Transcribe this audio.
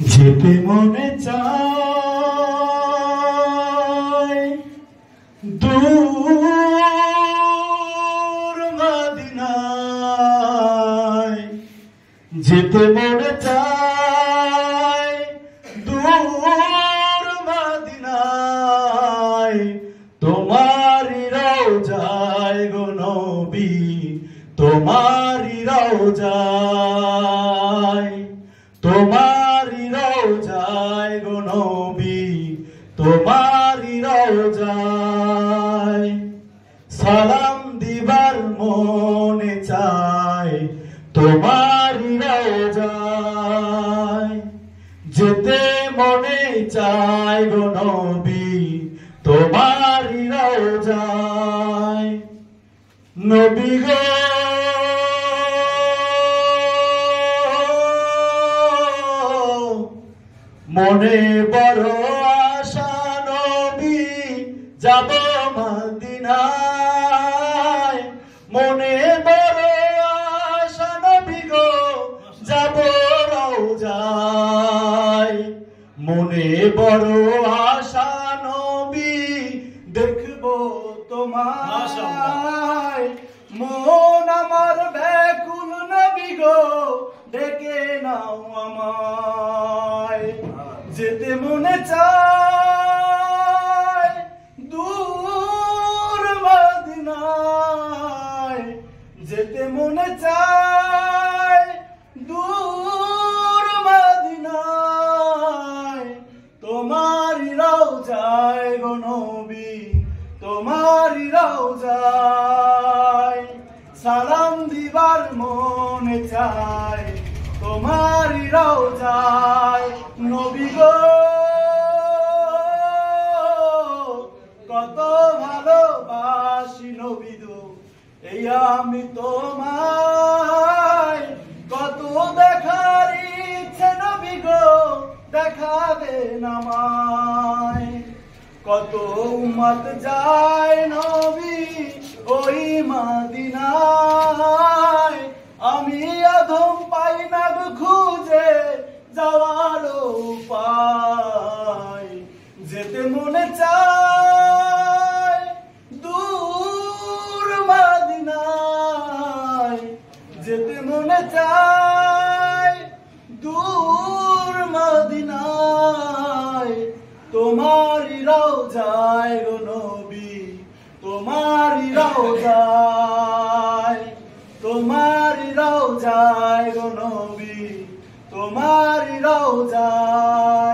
যেতে মনে চায় দূর মদিনায়, যেতে মনে চায় দূর মদিনায়, তোমারই রওজায় গো নবী, তোমারই রওজায়, তোমারই রওজায় গো নবী, তোমারই রওজায়। সালাম দিবার মনে চায় তোমারই রওজায়, যেতে মনে চায় গো নবী, তোমারই রওজায়। নবী গো মনে বড় আশা নবী, যাব মদিনায়, মনে বড় আশা নবী গো, যাব রওজায়। মনে বড় আশা নবী, দেখব তোমায়, মন আমার ব্যাকুল নবী গো, ডেকে নাও আমায়। যেতে মনে চায় দূর মদিনায়, যেতে মনে চায় দূর মদিনায়, তোমারই রওজায় গো নবী, তোমারই রওজায়। সালাম দিবার মনে চায় তোমারই রওজায়। নবী গো কত ভালোবাসি নবী গো, এই আমি তোমায়, কত দেখার ইচ্ছে নবী গো, দেখাবেন আমায়। কত উম্মত যায় নবী ওই মদিনায়, আমি অধম পাই না গো খুঁজে যাওয়ার উপায়। যেতে মনে চায় দূর মদিনায়, যেতে মনে চায় দূর মদিনায়, তোমারই রওজায় গো নবী, তোমারই রওজায়, তোমারই রওজায় গো নবী, তোমারই রওজায়।